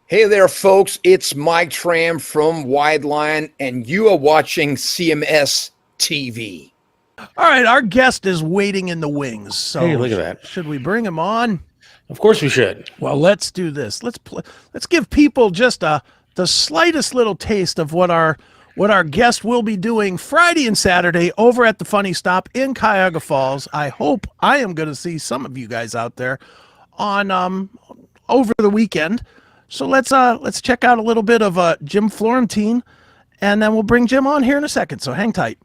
Hey there, folks. It's Mike Tram from Wideline, and you are watching CMS TV. All right, our guest is waiting in the wings. So hey, look at that. Should we bring him on? Of course we should. Well, let's do this. Let's give people just the slightest little taste of what our guest will be doing Friday and Saturday over at the Funny Stop in Cuyahoga Falls. I hope I am going to see some of you guys out there on over the weekend. So let's check out a little bit of Jim Florentine, and then we'll bring Jim on here in a second. So hang tight.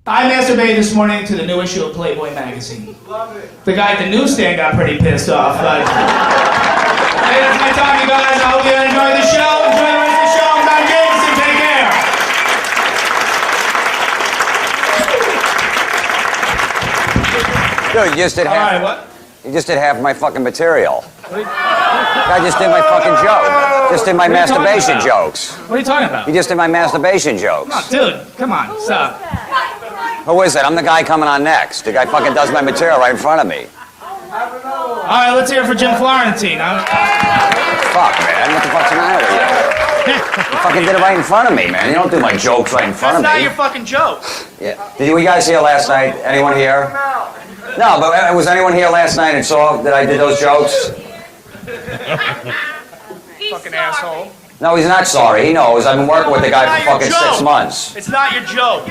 I masturbated this morning to the new issue of Playboy magazine. Love it. The guy at the newsstand got pretty pissed off. But hey, that's my time, you guys. I hope you enjoy the show. Enjoy the rest of the show. I'm Don Jameson. Take care. Dude, you just did half. All right, what? You just did half my fucking material. I just did my fucking joke. Just did my masturbation jokes. What are you talking about? You just did my masturbation jokes. Oh, dude, come on, stop. Who is it? I'm the guy coming on next. The guy fucking does my material right in front of me. All right, let's hear it for Jim Florentine. Fuck, man. What the fuck's the matter with you? You fucking did it right in front of me, man. You don't do my jokes right in front of me. That's not your fucking joke. Yeah. Did you guys here last night? Anyone here? No, but was anyone here last night and saw that I did those jokes? Fucking asshole. No, he's not sorry. He knows. I've been working with the guy for fucking 6 months. It's not your joke.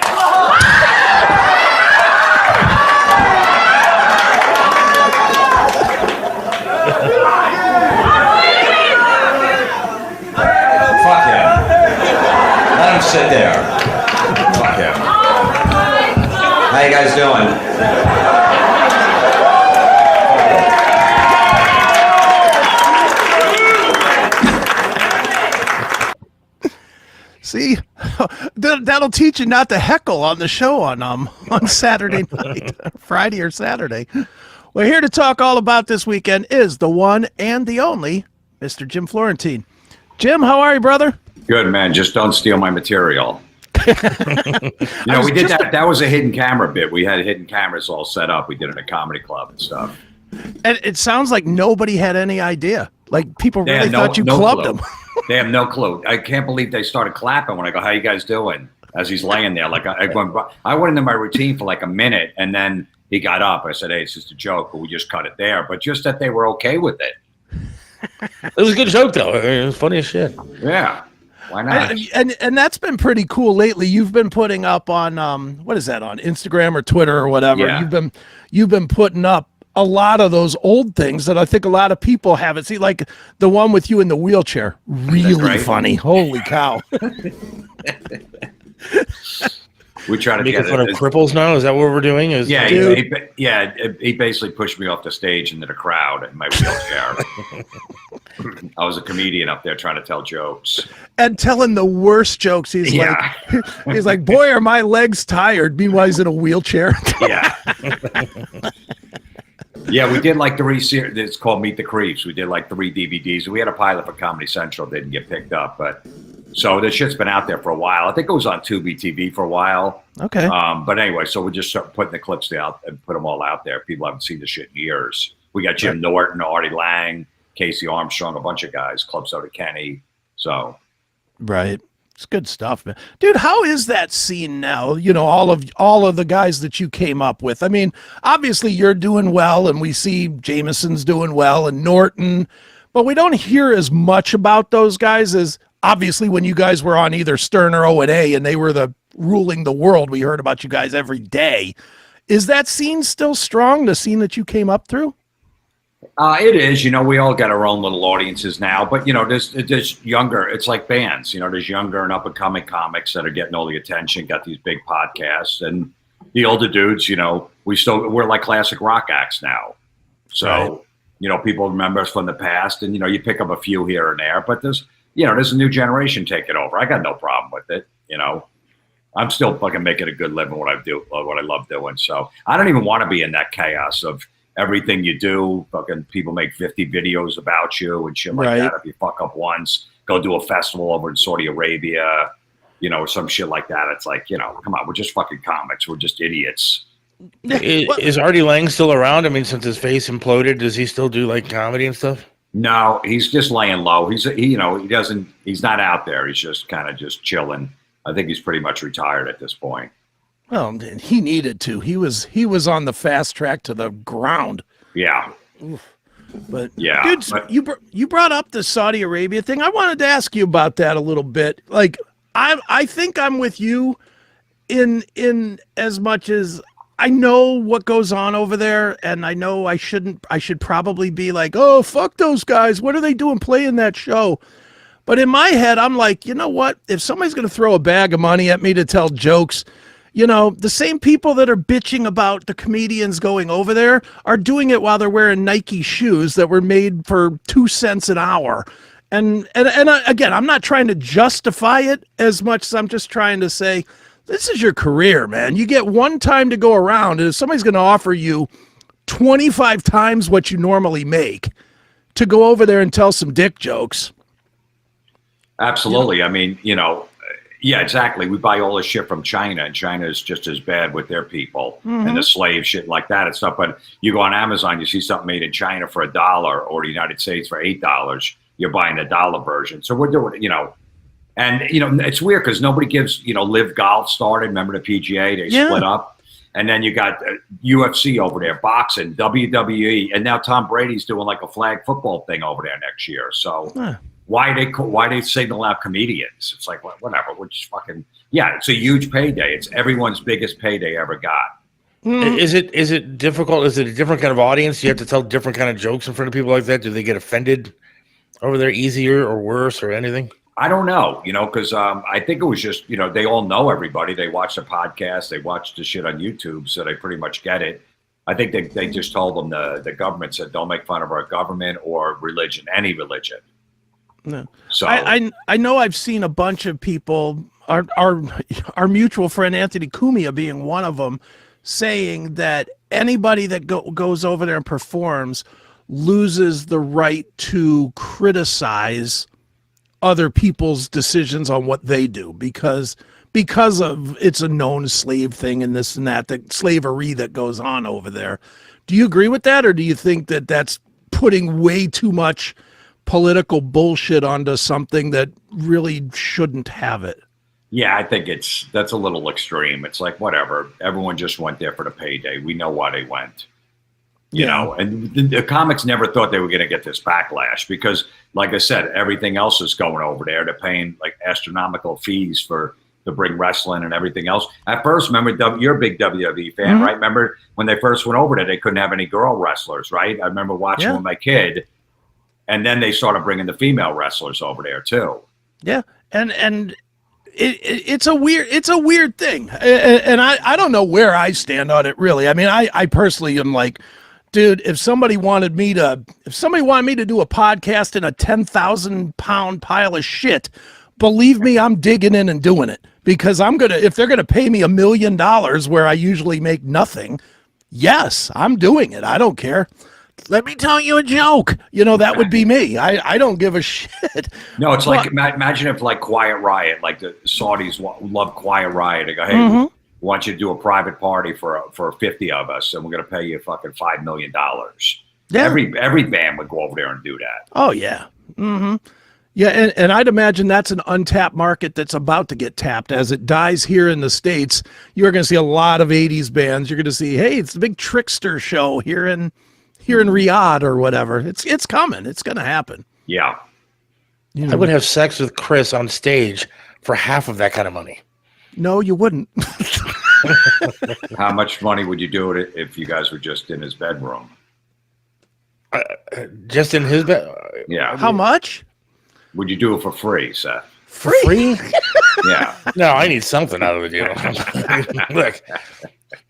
Fuck him. Let him sit there. Fuck him. How you guys doing? See, that'll teach you not to heckle on the show on Saturday night, Friday or Saturday. Well, here to talk all about this weekend is the one and the only Mr. Jim Florentine. Jim, how are you, brother? Good, man. Just don't steal my material. We did that. That was a hidden camera bit. We had hidden cameras all set up. We did it at a comedy club and stuff. And it sounds like nobody had any idea. Like people really thought you clubbed them. They have no clue. I can't believe they started clapping when I go, "How you guys doing?" As he's laying there, like I went into my routine for like a minute, and then he got up. I said, "Hey, it's just a joke, but we just cut it there." But just that they were okay with it. It was a good joke, though. It was funny as shit. Yeah, why not? And that's been pretty cool lately. You've been putting up on what is that, on Instagram or Twitter or whatever? Yeah. You've been putting up a lot of those old things that I think a lot of people haven't seen, like the one with you in the wheelchair. Really funny. Holy cow. We try to make fun of cripples now. Is that what we're doing? He basically pushed me off the stage into the crowd in my wheelchair. I was a comedian up there trying to tell jokes and telling the worst jokes. He's like, boy, are my legs tired. Meanwhile, he's in a wheelchair. Yeah. Yeah, we did like 3 series. It's called Meet the Creeps. We did like 3 DVDs. We had a pilot for Comedy Central. Didn't get picked up, but so the shit's been out there for a while. I think it was on Tubi TV for a while. Okay. But anyway, so we just start putting the clips out and put them all out there. People haven't seen the shit in years. We got Jim Norton, Artie Lang, Casey Armstrong, a bunch of guys, Club Soda Kenny. So, right. It's good stuff, man. Dude, how is that scene now? You know, all of the guys that you came up with. I mean, obviously you're doing well, and we see Jameson's doing well, and Norton, but we don't hear as much about those guys as obviously when you guys were on either Stern or O&A, and they were ruling the world. We heard about you guys every day. Is that scene still strong? The scene that you came up through? It is. We all got our own little audiences now, but there's younger. It's like bands. There's younger and up and coming comics that are getting all the attention. Got these big podcasts, and the older dudes. We're like classic rock acts now. So people remember us from the past, and you pick up a few here and there. But there's a new generation taking over. I got no problem with it. I'm still fucking making a good living what I love doing. So I don't even want to be in that chaos of everything you do. Fucking people make 50 videos about you and shit like that. If you fuck up once, go do a festival over in Saudi Arabia, or some shit like that. It's like, come on, we're just fucking comics. We're just idiots. Is Artie Lang still around? I mean, since his face imploded, does he still do like comedy and stuff? No, he's just laying low. He's he doesn't. He's not out there. He's just kind of just chilling. I think he's pretty much retired at this point. Well, he needed to. He was on the fast track to the ground. Yeah. But yeah, dude, you brought up the Saudi Arabia thing. I wanted to ask you about that a little bit. Like, I think I'm with you in as much as I know what goes on over there, and I know I should probably be like, oh, fuck those guys. What are they doing playing that show? But in my head, I'm like, you know what? If somebody's going to throw a bag of money at me to tell jokes, the same people that are bitching about the comedians going over there are doing it while they're wearing Nike shoes that were made for 2 cents an hour. And again, I'm not trying to justify it as much as I'm just trying to say, this is your career, man. You get one time to go around, and if somebody's going to offer you 25 times what you normally make to go over there and tell some dick jokes. Absolutely. I mean, yeah, exactly. We buy all this shit from China, and China is just as bad with their people and the slave shit like that and stuff. But you go on Amazon, you see something made in China for $1 or the United States for $8. You're buying the dollar version. So we're doing, and it's weird because nobody gives, Live Golf started. Remember the PGA? They split up, and then you got UFC over there, boxing, WWE, and now Tom Brady's doing like a flag football thing over there next year. So. Why they single out comedians? It's like whatever. We're just fucking it's a huge payday. It's everyone's biggest payday ever got. Is it difficult? Is it a different kind of audience? You have to tell different kind of jokes in front of people like that. Do they get offended over there easier or worse or anything? I don't know. Because I think it was just they all know everybody. They watch the podcast. They watch the shit on YouTube, so they pretty much get it. I think they just told them the government said don't make fun of our government or religion, any religion. No. So I know I've seen a bunch of people, our mutual friend Anthony Cumia being one of them, saying that anybody that goes over there and performs loses the right to criticize other people's decisions on what they do because of it's a known slave thing and this and that, the slavery that goes on over there. Do you agree with that, or do you think that that's putting way too much political bullshit onto something that really shouldn't have it? Yeah, I think that's a little extreme. It's like, whatever. Everyone just went there for the payday. We know why they went. And the comics never thought they were going to get this backlash because, like I said, everything else is going over there. They're paying like astronomical fees to bring wrestling and everything else. At first, remember, you're a big WWE fan, right? Remember when they first went over there, they couldn't have any girl wrestlers, right? I remember watching with my kid. And then they started bringing the female wrestlers over there too. Yeah, and it's a weird thing, and I don't know where I stand on it really. I mean, I personally am like, dude, if somebody wanted me to do a podcast in a 10,000-pound pile of shit, believe me, I'm digging in and doing it because if they're gonna pay me $1 million where I usually make nothing, yes, I'm doing it. I don't care. Let me tell you a joke. That would be me. I don't give a shit. No, it's like, imagine if like Quiet Riot, like the Saudis love Quiet Riot. They go, hey, we want you to do a private party for 50 of us, and we're going to pay you fucking $5 million. Yeah. Every band would go over there and do that. Oh, yeah. Yeah, and I'd imagine that's an untapped market that's about to get tapped. As it dies here in the States, you're going to see a lot of 80s bands. You're going to see, hey, it's the big Trickster show here in Riyadh or whatever. It's coming. It's going to happen. Yeah. I would have sex with Chris on stage for half of that kind of money. No, you wouldn't. How much money would you do it if you guys were just in his bedroom? Just in his bed? Yeah. How much? Would you do it for free, Seth? Free? Yeah. No, I need something out of the deal. Look.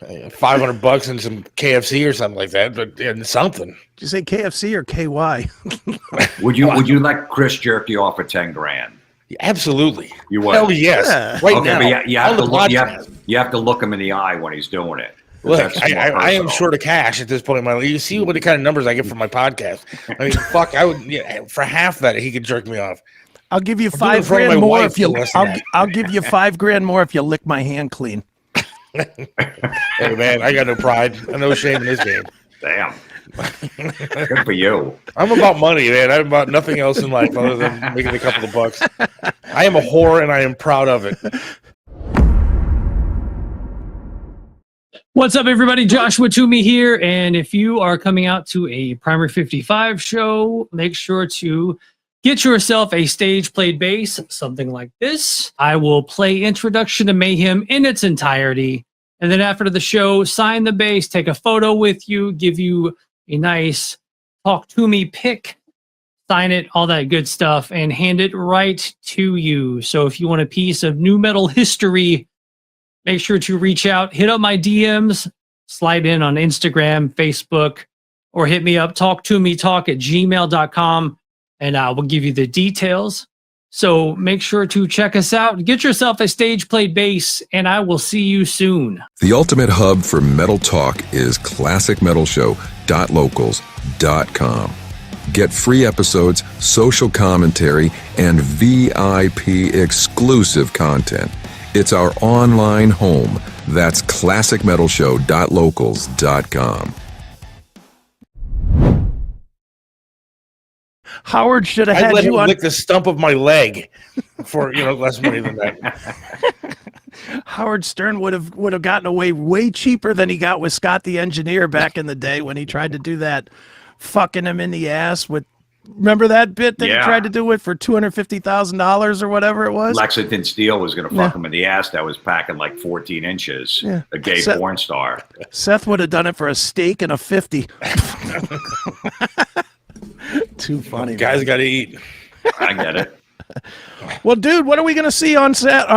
$500 and some KFC or something like that, but something. Did you say KFC or KY? Would you let Chris jerk you off for $10,000? Absolutely. You would. Hell yes. Yeah. Right now. But you have to look him in the eye when he's doing it. Look, I am short of cash at this point in my life. You see what the kind of numbers I get from my podcast. I mean, fuck, I would for half that he could jerk me off. I'll give you $5,000 more if you. I'll give you $5,000 more if you lick my hand clean. Hey man, I got no pride, no shame in this game. Damn. Good for you. I'm about money, man. I'm about nothing else in life other than making a couple of bucks. I am a whore, and I am proud of it. What's up, everybody? Joshua Toomey here. And if you are coming out to a Primer 55 show, make sure to get yourself a stage-played bass, something like this. I will play Introduction to Mayhem in its entirety. And then after the show, sign the bass, take a photo with you, give you a nice Talk to Me pic, sign it, all that good stuff, and hand it right to you. So if you want a piece of nu metal history, make sure to reach out, hit up my DMs, slide in on Instagram, Facebook, or hit me up, talktometalk@gmail.com, and we'll give you the details. So make sure to check us out. Get yourself a stage-played bass, and I will see you soon. The ultimate hub for metal talk is classicmetalshow.locals.com. Get free episodes, social commentary, and VIP exclusive content. It's our online home. That's classicmetalshow.locals.com. Howard should have had I'd let you him on. lick the stump of my leg for less money than that. Howard Stern would have gotten away way cheaper than he got with Scott the Engineer back in the day when he tried to do that, fucking him in the ass with. Remember that bit that he tried to do it for $250,000 or whatever it was? Lexington Steele was going to fuck him in the ass that was packing like 14 inches. Yeah. A gay porn star. Seth would have done it for a steak and a 50. Too funny. Guys got to eat. I get it. Well, dude, what are we going to see on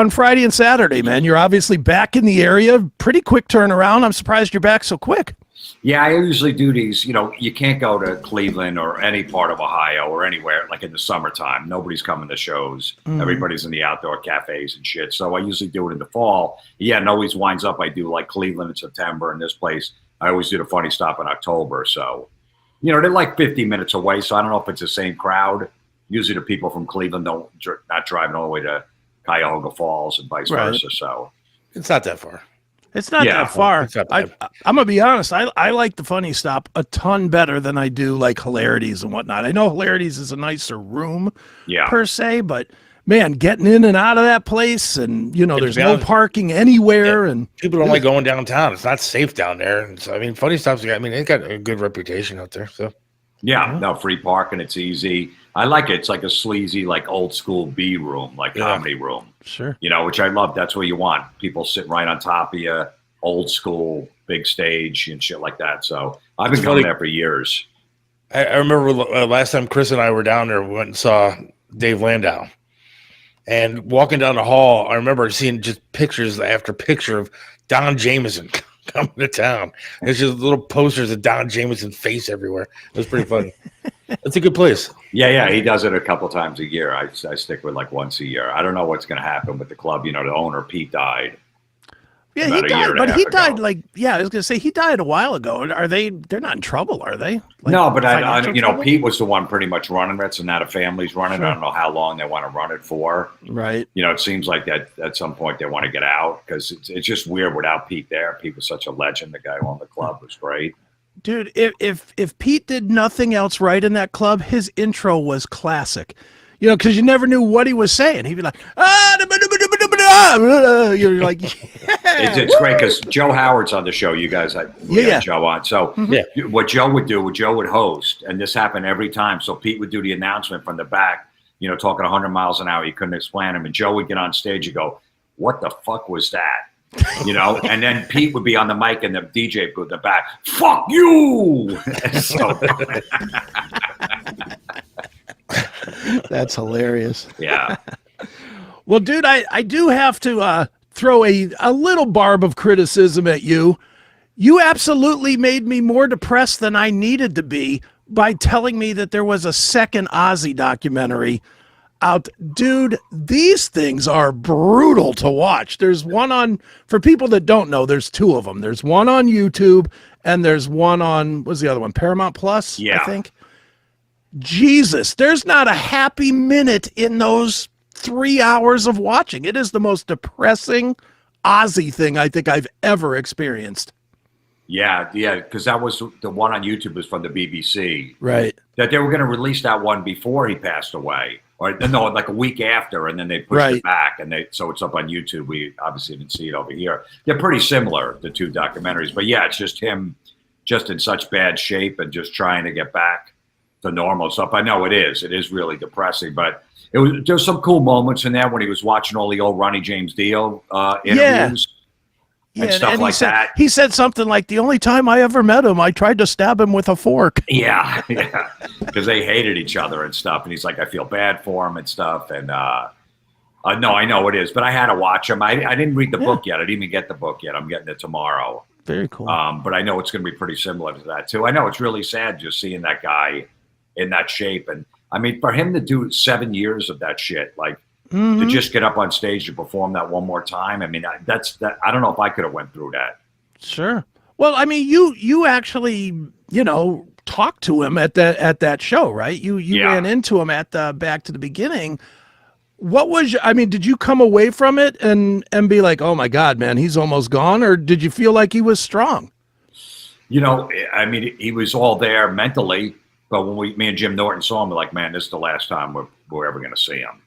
Friday and Saturday, man? You're obviously back in the area. Pretty quick turnaround. I'm surprised you're back so quick. Yeah, I usually do these. You can't go to Cleveland or any part of Ohio or anywhere like in the summertime. Nobody's coming to shows. Everybody's in the outdoor cafes and shit. So I usually do it in the fall. Yeah, it always winds up. I do like Cleveland in September, and this place I always do the Funny Stop in October. So, they're like 50 minutes away. So I don't know if it's the same crowd. Usually the people from Cleveland not driving all the way to Cuyahoga Falls and vice versa. So it's not that far. It's not that far. I'm going to be honest. I like the Funny Stop a ton better than I do like Hilarities and whatnot. I know Hilarities is a nicer room per se, but man, getting in and out of that place and, there's no parking anywhere. And people don't like going downtown. It's not safe down there. And so, Funny Stop's, they got a good reputation out there. So no free parking. It's easy. I like it. It's like a sleazy, like old school B room, like comedy room. Sure. Which I love. That's what you want. People sitting right on top of you, old school, big stage and shit like that. So I've been going there for years. I remember last time Chris and I were down there, we went and saw Dave Landau. And walking down the hall, I remember seeing just pictures after picture of Don Jameson coming to town. There's just little posters of Don Jameson's face everywhere. It was pretty funny. It's a good place. Yeah, he does it a couple times a year. I stick with like once a year. I don't know what's going to happen with the club. The owner, Pete, died. Yeah, he died, but he died I was going to say he died a while ago. They're not in trouble, are they? No, but Pete was the one pretty much running it, so now the family's running. I don't know how long they want to run it for. Right. It seems like that at some point they want to get out because it's just weird without Pete there. Pete was such a legend. The guy who owned the club was great. Dude, if Pete did nothing else right in that club, his intro was classic. Because you never knew what he was saying. He'd be like, you're like, it's great because Joe Howard's on the show. You guys had Joe on. So what Joe would host, and this happened every time. So Pete would do the announcement from the back, talking 100 miles an hour. He couldn't explain him. And Joe would get on stage and go, what the fuck was that? And then Pete would be on the mic in the DJ booth in the back. Fuck you! That's hilarious. Yeah. Well, dude, I do have to throw a little barb of criticism at you. You absolutely made me more depressed than I needed to be by telling me that there was a second Ozzy documentary out. Dude, these things are brutal to watch. There's one for people that don't know, there's two of them. There's one on YouTube and there's one on, what's the other one? Paramount Plus, I think. Jesus, there's not a happy minute in those 3 hours of watching. It is the most depressing Ozzy thing I think I've ever experienced. Yeah, because that was the one on YouTube was from the BBC. Right. That they were going to release that one before he passed away, or no, like a week after, and then they pushed it back, and so it's up on YouTube. We obviously didn't see it over here. They're pretty similar, the two documentaries, but yeah, it's just him, just in such bad shape and just trying to get back to normal stuff. I know it is really depressing, but there's some cool moments in there when he was watching all the old Ronnie James Dio interviews. And stuff like that. He said something like, the only time I ever met him, I tried to stab him with a fork. Yeah. Because they hated each other and stuff. And he's like, I feel bad for him and stuff. And no, I know it is. But I had to watch him. I didn't read the book yet. I didn't even get the book yet. I'm getting it tomorrow. Very cool. But I know it's going to be pretty similar to that, too. I know it's really sad just seeing that guy in that shape. And, I mean, for him to do 7 years of that shit, like, to just get up on stage to perform that one more time. I mean, I don't know if I could have went through that. Sure. Well, I mean, you actually, talked to him at that show, right? You ran into him at the Back to the Beginning. What was, did you come away from it and be like, oh my God, man, he's almost gone? Or did you feel like he was strong? He was all there mentally, but when me and Jim Norton saw him, we're like, man, this is the last time we're ever going to see him.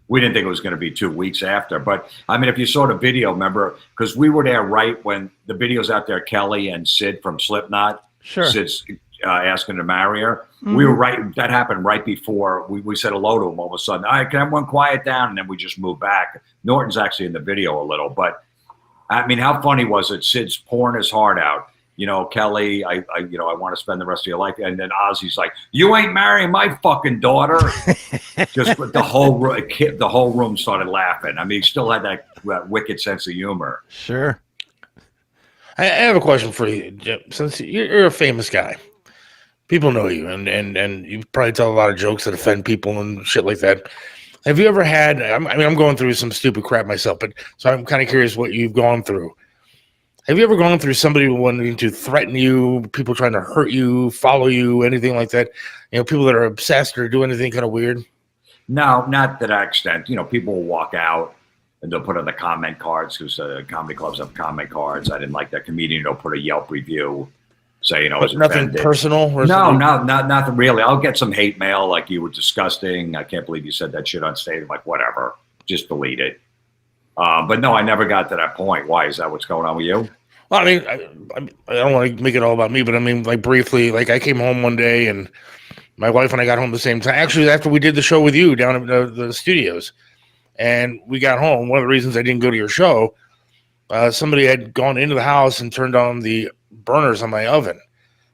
We didn't think it was going to be 2 weeks after. But, if you saw the video, remember, because we were there right when the video's out there, Kelly and Sid from Slipknot. Sure. Sid's asking to marry her. We were right. That happened right before we said hello to him all of a sudden. All right, can everyone quiet down? And then we just moved back. Norton's actually in the video a little. But, how funny was it? Sid's pouring his heart out. Kelly, I want to spend the rest of your life. And then Ozzy's like, you ain't marrying my fucking daughter. Just the whole room started laughing. He still had that wicked sense of humor. Sure. I have a question for you, Jim. Since you're a famous guy, people know you, and you probably tell a lot of jokes that offend people and shit like that. Have you ever had? I'm going through some stupid crap myself, but so I'm kind of curious what you've gone through. Have you ever gone through somebody wanting to threaten you, people trying to hurt you, follow you, anything like that? People that are obsessed or do anything kind of weird? No, not to that extent. People will walk out and they'll put on the comment cards because comedy clubs have comment cards. I didn't like that comedian. They'll put a Yelp review, say, But nothing personal? Or nothing really. I'll get some hate mail like you were disgusting. I can't believe you said that shit on stage. I'm like, whatever, just delete it. But no, I never got to that point. Why? Is that what's going on with you? Well, I don't want to make it all about me, but briefly, I came home one day and my wife and I got home at the same time. Actually, after we did the show with you down at the studios, and we got home, one of the reasons I didn't go to your show, somebody had gone into the house and turned on the burners on my oven.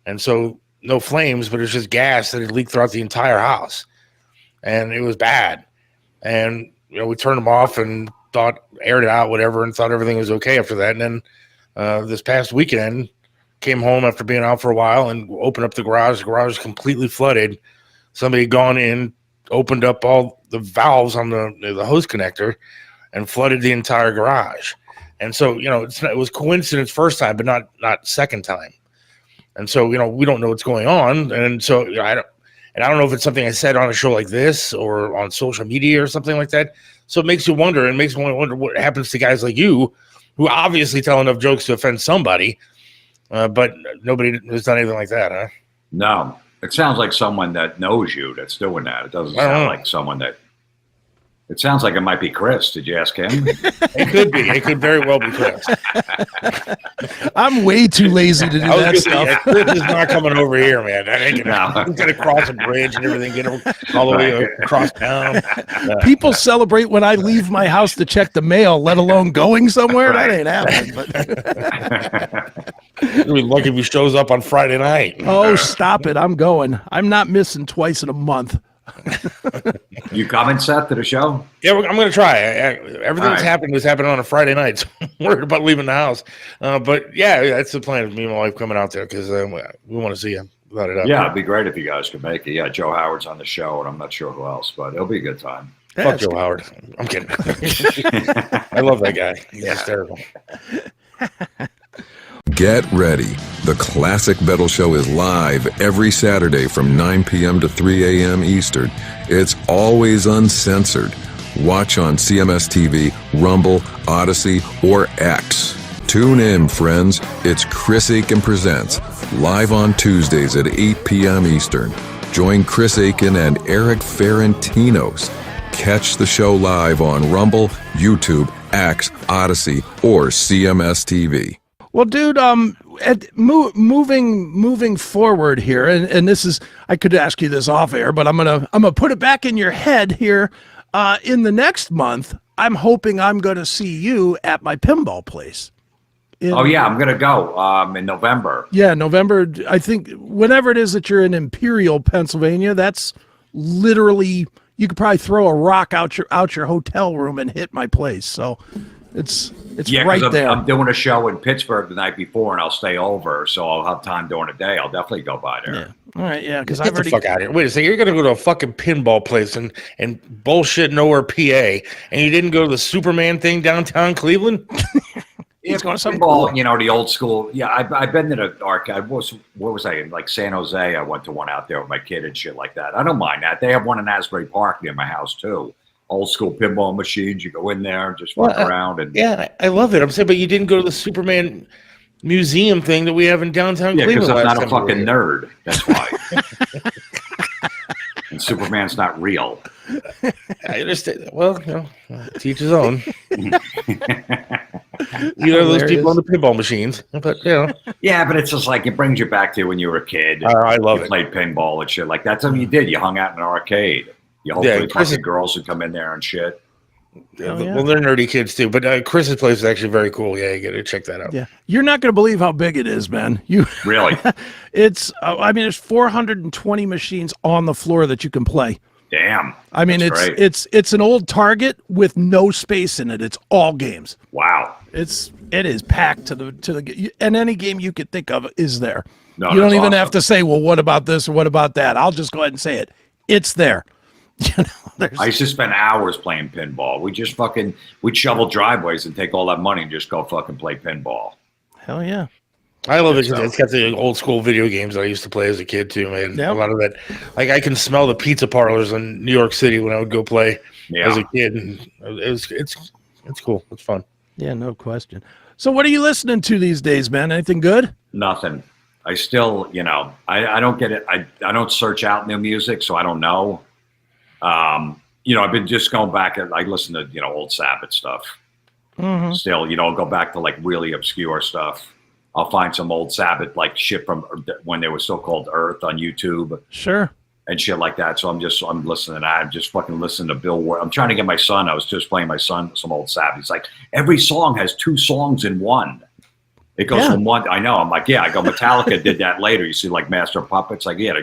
And so no flames, but it's just gas that had leaked throughout the entire house. And it was bad. And, we turned them off and aired it out, whatever, and thought everything was okay after that. And then this past weekend, came home after being out for a while and opened up the garage. The garage was completely flooded. Somebody had gone in, opened up all the valves on the hose connector, and flooded the entire garage. And so, it was coincidence first time, but not second time. And so, we don't know what's going on. And so, I don't know if it's something I said on a show like this or on social media or something like that. So it makes you wonder, and makes me wonder what happens to guys like you, who obviously tell enough jokes to offend somebody, but nobody has done anything like that, huh? No. It sounds like someone that knows you that's doing that. It doesn't sound like someone that... It sounds like it might be Chris. Did you ask him? It could be. It could very well be Chris. I'm way too lazy to do that stuff. Chris is not coming over here, man. He's going to cross a bridge and everything, get all the way across town. People celebrate when I leave my house to check the mail, let alone going somewhere. That ain't happening. You'll be lucky if he shows up on Friday night. Oh, stop it. I'm going. I'm not missing twice in a month. You coming, Seth, to the show? Yeah, I'm going to try. Everything that's happened was happening on a Friday night, so I'm worried about leaving the house. But yeah, that's the plan. Me and my wife coming out there because we want to see you. Yeah, it'd be great if you guys could make it. Yeah, Joe Howard's on the show, and I'm not sure who else, but it'll be a good time. Fuck Joe Howard. I'm kidding. I love that guy. He's hysterical. Get ready. The Classic Metal Show is live every Saturday from 9 p.m. to 3 a.m. Eastern. It's always uncensored. Watch on CMS TV, Rumble, Odyssey, or X. Tune in, friends. It's Chris Aiken Presents, live on Tuesdays at 8 p.m. Eastern. Join Chris Aiken and Eric Ferentinos. Catch the show live on Rumble, YouTube, X, Odyssey, or CMS TV. Well, dude, moving forward here, and this is, I could ask you this off air, but I'm gonna put it back in your head here. In the next month, I'm hoping I'm gonna see you at my pinball place. I'm gonna go in November. Yeah, November. I think whenever it is that you're in Imperial, Pennsylvania, that's literally, you could probably throw a rock out your hotel room and hit my place. So it's right there. I'm doing a show in Pittsburgh the night before, and I'll stay over, so I'll have time during the day. I'll definitely go by there. Yeah. All right. Yeah, because Get the fuck out of here. Wait a second. You're gonna go to a fucking pinball place and bullshit nowhere, PA, and you didn't go to the Superman thing downtown Cleveland? He's going to some pinball, cool. you know, the old school. Yeah, I've been to the arcade. What was I in? Like San Jose, I went to one out there with my kid and shit like that. I don't mind that. They have one in Asbury Park near my house too. Old school pinball machines. You go in there and just fuck around. And yeah, I love it. I'm saying, but you didn't go to the Superman museum thing that we have in downtown Cleveland. Because I'm not a fucking nerd. That's why. And Superman's not real. I understand. Well, teach his own. You know those people on the pinball machines, but Yeah, but it's just like it brings you back to when you were a kid. I love you it. Played pinball and shit like that's something you did. You hung out in an arcade. You hopefully fucking girls would come in there and shit. Well, they're nerdy kids too. But Chris's place is actually very cool. Yeah, you got to check that out. Yeah, you're not going to believe how big it is, man. You really? It's. I mean, there's 420 machines on the floor that you can play. Damn. I mean, it's an old Target with no space in it. It's all games. Wow. It is packed to the and any game you could think of is there. No, you don't even have to say, well, what about this or what about that? I'll just go ahead and say it. It's there. I used to spend hours playing pinball. We'd shovel driveways and take all that money and just go fucking play pinball. Hell yeah. I love it because it's got the old school video games that I used to play as a kid too, man. Yep. A lot of that, like I can smell the pizza parlors in New York City when I would go play as a kid, and it's cool. It's fun. Yeah, no question. So, what are you listening to these days, man? Anything good? Nothing. I still, I don't get it. I don't search out new music, so I don't know. I've been just going back and I listen to old Sabbath stuff. Mm-hmm. Still, go back to like really obscure stuff. I'll find some old Sabbath like shit from when they were still called Earth on YouTube. Sure. And shit like that. So I'm listening to that. I'm just fucking listening to Bill Ward. I'm trying to get my son. I was just playing my son some old Sabbath. He's like, every song has 2 songs in one. It goes from one. I know. I'm like, yeah. I go, Metallica did that later. You see, like Master of Puppets. Like, yeah,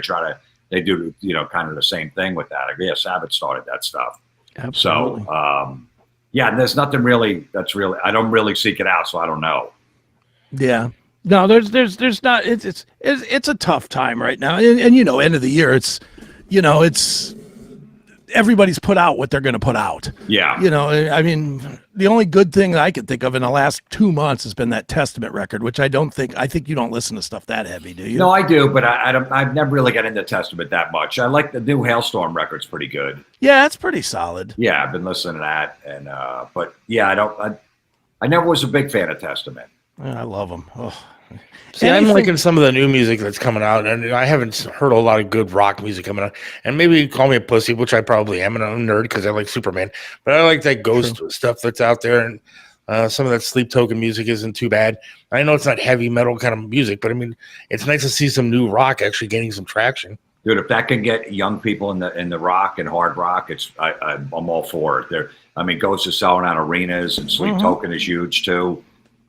they do, kind of the same thing with that. Like, yeah, Sabbath started that stuff. Absolutely. So, there's nothing really I don't really seek it out, so I don't know. Yeah. No, there's not. It's a tough time right now, and end of the year. It's everybody's put out what they're going to put out. Yeah. I mean, the only good thing that I could think of in the last 2 months has been that Testament record, which I think you don't listen to stuff that heavy, do you? No, I do, but I've never really got into Testament that much. I like the new Hailstorm record's pretty good. Yeah, it's pretty solid. Yeah, I've been listening to that, and but yeah, I never was a big fan of Testament. I love them. Oh. See, I'm liking some of the new music that's coming out, and I haven't heard a lot of good rock music coming out. And maybe you call me a pussy, which I probably am, and I'm a nerd because I like Superman. But I like that ghost stuff that's out there, and some of that Sleep Token music isn't too bad. I know it's not heavy metal kind of music, but I mean, it's nice to see some new rock actually gaining some traction. Dude, if that can get young people in the rock and hard rock, I'm all for it. Ghost is selling out arenas, and Sleep Token is huge too.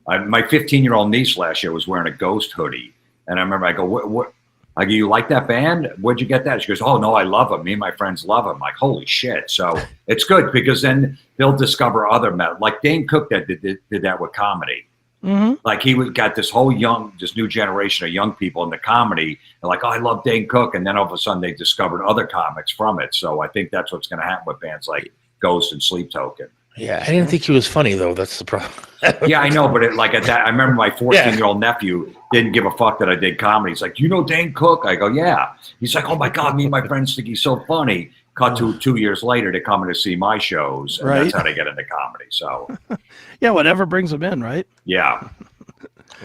My 15-year-old niece last year was wearing a Ghost hoodie, and I remember I go, "What? Like, you like that band? Where'd you get that?" She goes, "Oh no, I love them. Me and my friends love them." Like, holy shit! So it's good because then they'll discover other metal. Like Dane Cook that did that with comedy. Mm-hmm. Like he got this new generation of young people in the comedy. They're like, "Oh, I love Dane Cook," and then all of a sudden they discovered other comics from it. So I think that's what's going to happen with bands like Ghost and Sleep Token. Yeah, I didn't think he was funny though. That's the problem. Yeah, I know, but I remember my 14-year-old nephew didn't give a fuck that I did comedy. He's like, "You know Dane Cook?" I go, "Yeah." He's like, "Oh my God, me and my friends think he's so funny." Cut to 2 years later, to come in to see my shows, and that's how they get into comedy. So, yeah, whatever brings them in, right? Yeah.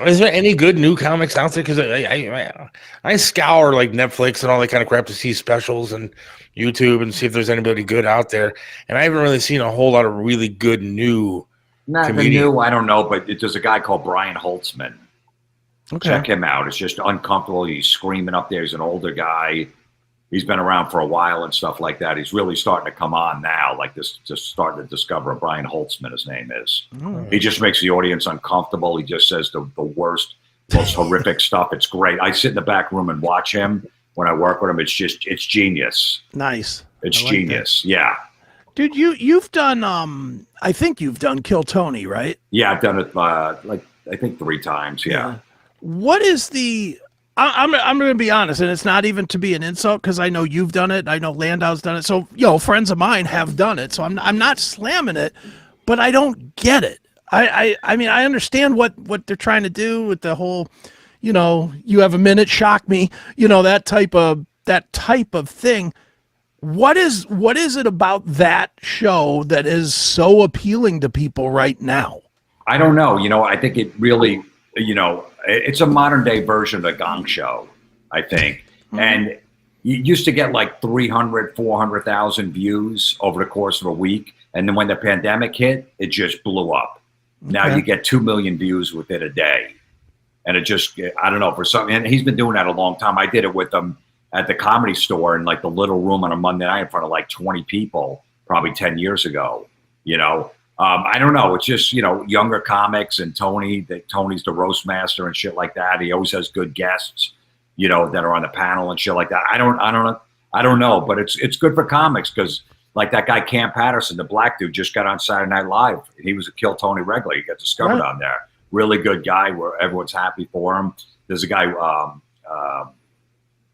Is there any good new comics out there? Because I scour like Netflix and all that kind of crap to see specials and YouTube and see if there's anybody good out there. And I haven't really seen a whole lot of really good new comedians. I don't know, but there's a guy called Brian Holtzman. Okay. Check him out. It's just uncomfortable. He's screaming up there. He's an older guy. He's been around for a while and stuff like that. He's really starting to come on now, like this, just starting to discover Brian Holtzman, his name is. He just makes the audience uncomfortable. He just says the worst, most horrific stuff. It's great. I sit in the back room and watch him when I work with him. It's genius. Nice. It's genius. That. Yeah. Dude, you've done, I think you've done Kill Tony, right? Yeah, I've done it I think 3 times. Yeah. What is the... I'm going to be honest, and it's not even to be an insult because I know you've done it. I know Landau's done it. So, friends of mine have done it. So I'm not slamming it, but I don't get it. I mean, I understand what they're trying to do with the whole, you have a minute, shock me, that type of thing. What is it about that show that is so appealing to people right now? I don't know. I think it really, it's a modern day version of the Gong Show, I think. And you used to get like 300, 400,000 views over the course of a week. And then when the pandemic hit, it just blew up. Now you get 2 million views within a day. And it just, I don't know, for something. And he's been doing that a long time. I did it with him at the Comedy Store in like the little room on a Monday night in front of like 20 people, probably 10 years ago, I don't know. It's just, younger comics and Tony's the roast master and shit like that. He always has good guests, that are on the panel and shit like that. I don't know, but it's good for comics because like that guy, Cam Patterson, the black dude just got on Saturday Night Live. He was a Kill Tony regular. He got discovered on there. Really good guy where everyone's happy for him. There's a guy,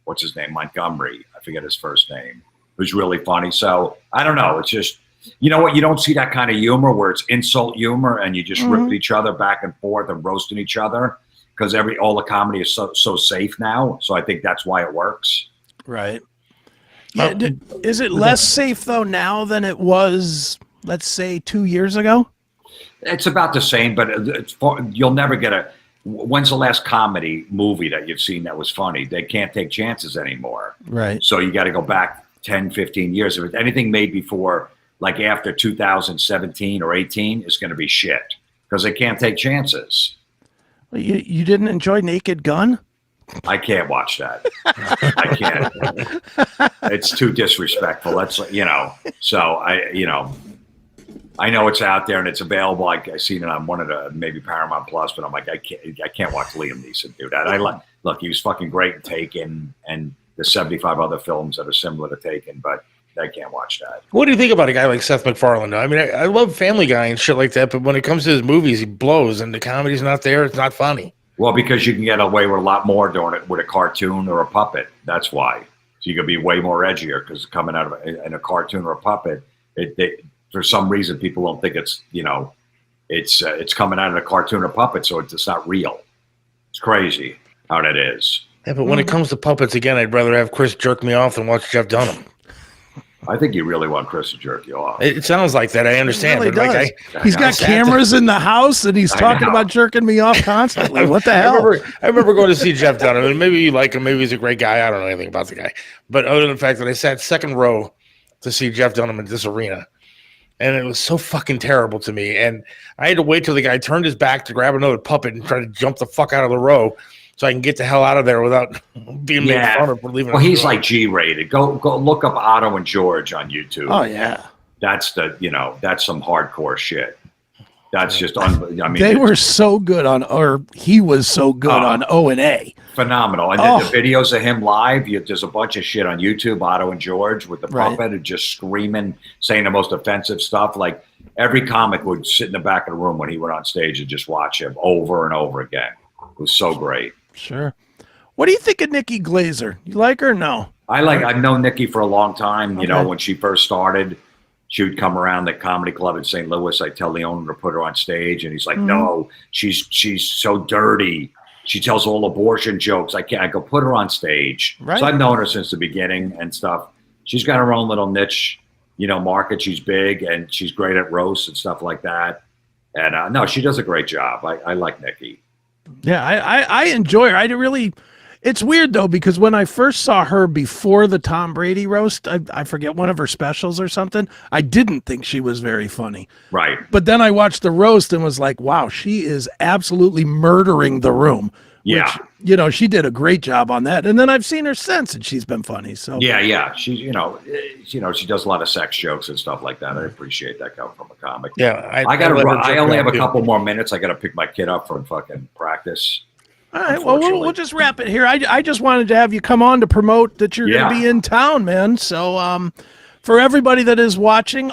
what's his name? Montgomery. I forget his first name. Who's really funny. So I don't know. It's just, you know what? You don't see that kind of humor where it's insult humor and you just rip each other back and forth and roasting each other because all the comedy is so safe now. So I think that's why it works. Right. Yeah. Is it less safe though now than it was, let's say, 2 years ago? It's about the same, but you'll never get when's the last comedy movie that you've seen that was funny? They can't take chances anymore. Right. So you got to go back 10, 15 years. If anything made before, like after 2017 or 18 is going to be shit because they can't take chances. You didn't enjoy Naked Gun? I can't watch that. I can't. It's too disrespectful. That's, so I know it's out there and it's available. I seen it on one of the maybe Paramount Plus, but I'm like, I can't watch Liam Neeson do that. Look, he was fucking great in Taken and the 75 other films that are similar to Taken, but I can't watch that. What do you think about a guy like Seth MacFarlane? I mean, I love Family Guy and shit like that, but when it comes to his movies, he blows, and the comedy's not there. It's not funny. Well, because you can get away with a lot more doing it with a cartoon or a puppet. That's why. So you could be way more edgier because coming out of in a cartoon or a puppet, for some reason people don't think it's it's coming out of a cartoon or puppet, so it's not real. It's crazy how that is. Yeah, but when it comes to puppets, again, I'd rather have Chris jerk me off than watch Jeff Dunham. I think you really want Chris to jerk you off. It sounds like that. I understand. Really but like he's got cameras in the house and he's talking about jerking me off constantly. What the hell? I remember going to see Jeff Dunham, and maybe you like him. Maybe he's a great guy. I don't know anything about the guy. But other than the fact that I sat second row to see Jeff Dunham in this arena, and it was so fucking terrible to me. And I had to wait till the guy turned his back to grab another puppet and try to jump the fuck out of the row so I can get the hell out of there without being made fun of for leaving. Well, he's like G-rated. Go look up Otto and George on YouTube. Oh yeah, that's that's some hardcore shit. That's just unbelievable. I mean, they were so good he was so good on O&A. Phenomenal. And the videos of him live, there's a bunch of shit on YouTube, Otto and George with the puppet and just screaming, saying the most offensive stuff. Like every comic would sit in the back of the room when he went on stage and just watch him over and over again. It was so great. Sure. What do you think of Nikki Glazer? You like her or no? I've known Nikki for a long time. You know, when she first started, she would come around the comedy club in St. Louis. I tell the owner to put her on stage, and he's like, "No, she's so dirty. She tells all abortion jokes. I can't." I go, "Put her on stage." Right. So I've known her since the beginning and stuff. She's got her own little niche, market. She's big and she's great at roasts and stuff like that. And no, she does a great job. I like Nikki. Yeah, I enjoy her. It's weird though, because when I first saw her before the Tom Brady roast, I forget, one of her specials or something, I didn't think she was very funny. Right. But then I watched the roast and was like, wow, she is absolutely murdering the room. Yeah. Which, she did a great job on that. And then I've seen her since and she's been funny. So Yeah. She, she does a lot of sex jokes and stuff like that. I appreciate that coming from a comic. Yeah. I only have a couple more minutes. I got to pick my kid up from fucking practice. All right, well, we'll just wrap it here. I just wanted to have you come on to promote that you're going to be in town, man. So for everybody that is watching,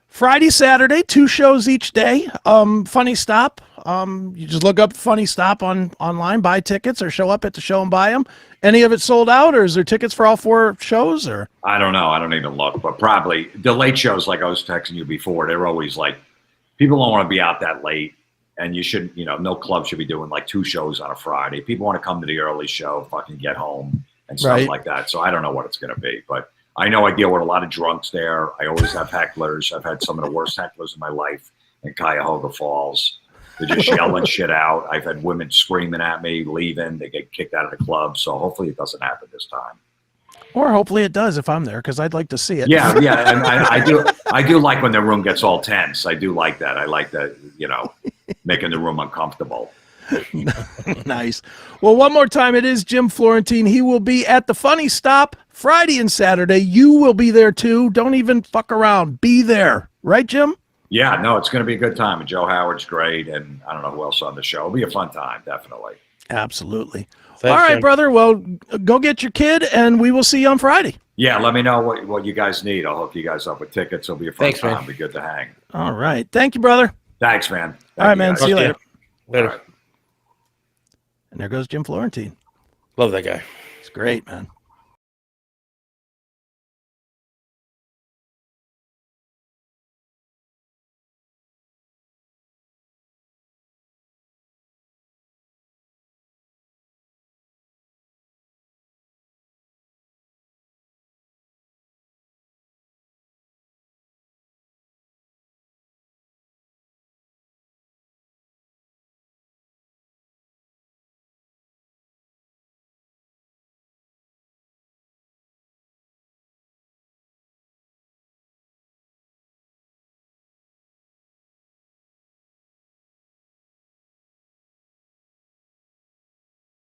Friday, Saturday, 2 shows each day. Funny Stop. You just look up Funny Stop online, buy tickets, or show up at the show and buy them. Any of it sold out, or is there tickets for all 4 shows? Or I don't know. I don't even look, but probably the late shows, like I was texting you before, they're always like, people don't want to be out that late. And you shouldn't, no club should be doing like 2 shows on a Friday. People want to come to the early show, fucking get home and stuff like that. So I don't know what it's going to be, but I know I deal with a lot of drunks there. I always have hecklers. I've had some of the worst hecklers in my life in Cuyahoga Falls. They're just yelling shit out. I've had women screaming at me, leaving. They get kicked out of the club. So hopefully it doesn't happen this time. Or hopefully it does if I'm there, because I'd like to see it. Yeah. And I do like when the room gets all tense. I do like that. I like that, making the room uncomfortable. Nice. Well, one more time, it is Jim Florentine. He will be at the Funny Stop Friday and Saturday. You will be there too. Don't even fuck around. Be there. Right, Jim? Yeah, no, it's going to be a good time. And Joe Howard's great. And I don't know who else on the show. It'll be a fun time, definitely. Absolutely. Thanks, all right, Jim. brother. Well, go get your kid, and we will see you on Friday. Yeah, let me know what you guys need. I'll hook you guys up with tickets. It'll be a fun time. Man. It'll be good to hang. All right. Thank you, brother. Thanks, man. All right, man. See you later. Later. All right. And there goes Jim Florentine. Love that guy. It's great, man.